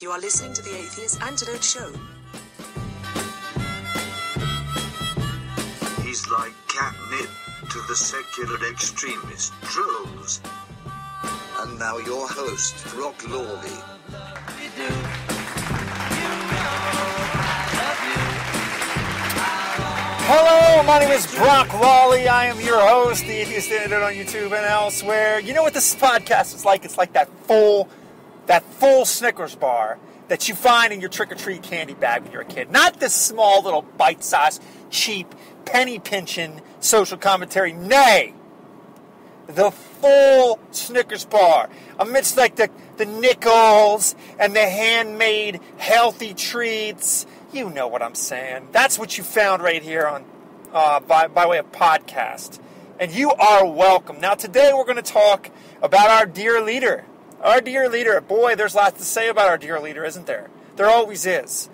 You are listening to the Atheist Antidote Show. He's like catnip to the secular extremist trolls. And now your host, Rock Lawley. Hello, my name is Brock Lawley. I am your host, the Atheist Antidote on YouTube and elsewhere. You know what this podcast is like? It's like that full Snickers bar that you find in your trick-or-treat candy bag when you're a kid. Not this small little bite-sized, cheap, penny-pinching social commentary. Nay, the full Snickers bar amidst like the nickels and the handmade healthy treats. You know what I'm saying. That's what you found right here on by way of podcast. And you are welcome. Now today we're going to talk about our dear leader. Our dear leader. Boy, there's lots to say about our dear leader, isn't there? There always is.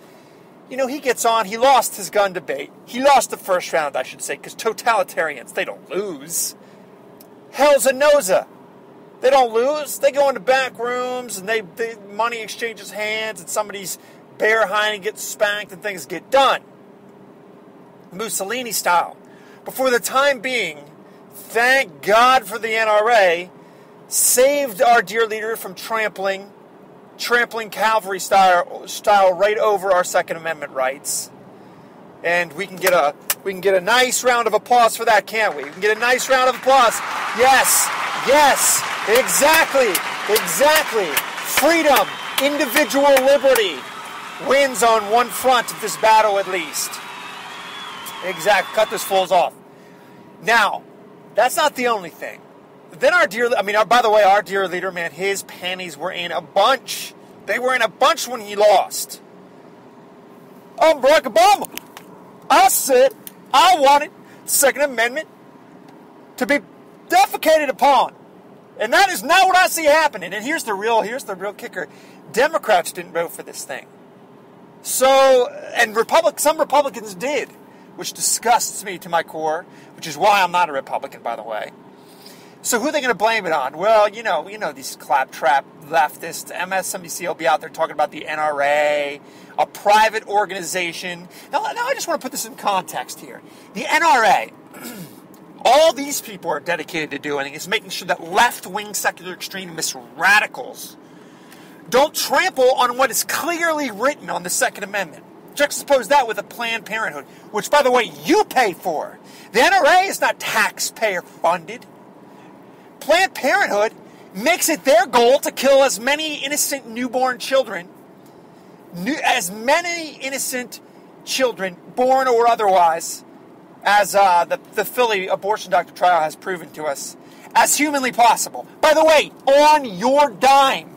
You know, he gets on. He lost his gun debate. He lost the first round, I should say, because totalitarians, they don't lose. Hell's a nosa. They don't lose. They go into back rooms and they money exchanges hands and somebody's bear hiding gets spanked and things get done. Mussolini style. But for the time being, thank God for the NRA, saved our dear leader from trampling cavalry style right over our Second Amendment rights. And we can get a nice round of applause for that, can't we? We can get a nice round of applause. Yes, exactly. Freedom, individual liberty wins on one front of this battle at least. Exactly. Cut this fools off. Now, that's not the only thing. Then our dear leader, man, his panties were in a bunch. They were in a bunch when he lost. I'm Barack Obama. I said I wanted Second Amendment to be defecated upon. And that is not what I see happening. And here's the real kicker. Democrats didn't vote for this thing. So, and some Republicans did, which disgusts me to my core, which is why I'm not a Republican, by the way. So who are they going to blame it on? Well, you know these claptrap leftists. MSNBC will be out there talking about the NRA, a private organization. Now I just want to put this in context here. The NRA, all these people are dedicated to doing is making sure that left-wing secular extremist radicals don't trample on what is clearly written on the Second Amendment. Juxtapose that with a Planned Parenthood, which, by the way, you pay for. The NRA is not taxpayer-funded. Planned Parenthood makes it their goal to kill as many innocent newborn children, born or otherwise, as the Philly abortion doctor trial has proven to us, as humanly possible. By the way, on your dime.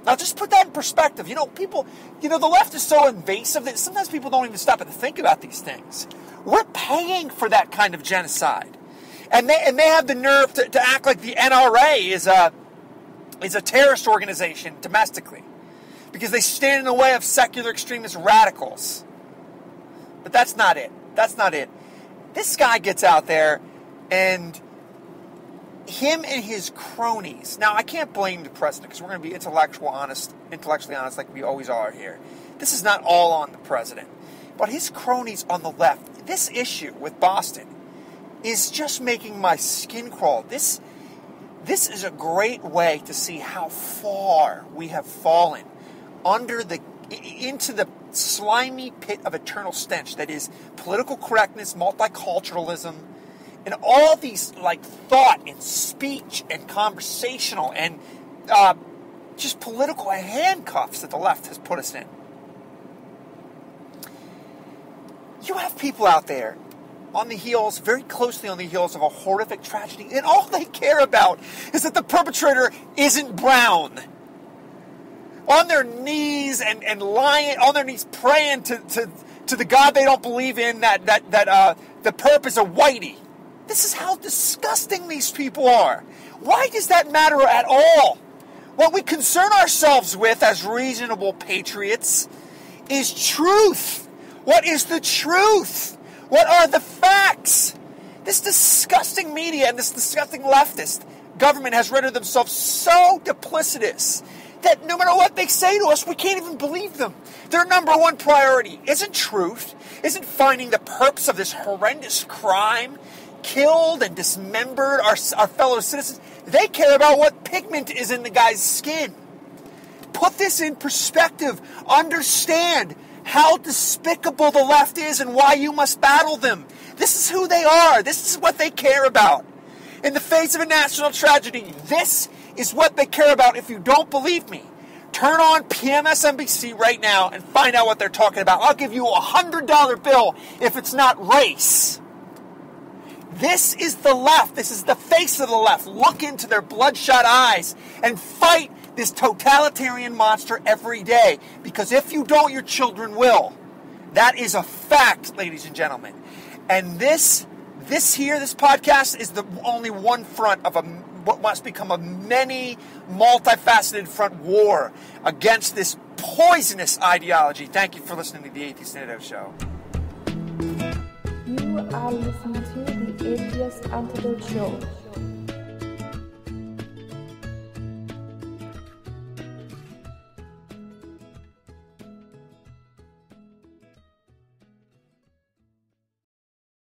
Now, just put that in perspective. The left is so invasive that sometimes people don't even stop and think about these things. We're paying for that kind of genocide. And they have the nerve to act like the NRA is a terrorist organization domestically. Because they stand in the way of secular extremist radicals. But that's not it. This guy gets out there and him and his cronies. Now, I can't blame the president because we're going to be intellectually honest like we always are here. This is not all on the president. But his cronies on the left, this issue with Boston is just making my skin crawl. This is a great way to see how far we have fallen into the slimy pit of eternal stench that is political correctness, multiculturalism, and all these thought and speech and conversational and just political handcuffs that the left has put us in. You have people out there very closely on the heels of a horrific tragedy, and all they care about is that the perpetrator isn't brown. On their knees and lying, on their knees praying to the God they don't believe in, that the perp is a whitey. This is how disgusting these people are. Why does that matter at all? What we concern ourselves with as reasonable patriots is truth. What is the truth? What are the facts? This disgusting media and this disgusting leftist government has rendered themselves so duplicitous that no matter what they say to us, we can't even believe them. Their number one priority isn't truth, isn't finding the perps of this horrendous crime, killed and dismembered our fellow citizens. They care about what pigment is in the guy's skin. Put this in perspective. Understand how despicable the left is and why you must battle them. This is who they are. This is what they care about. In the face of a national tragedy, this is what they care about. If you don't believe me, turn on PMSNBC right now and find out what they're talking about. I'll give you a $100 bill if it's not race. This is the left. This is the face of the left. Look into their bloodshot eyes and fight this totalitarian monster every day. Because if you don't, your children will. That is a fact, ladies and gentlemen. And this podcast is the only one front of what must become a many multifaceted front war against this poisonous ideology. Thank you for listening to the Atheist Antidote Show. You are listening to the Atheist Antidote Show.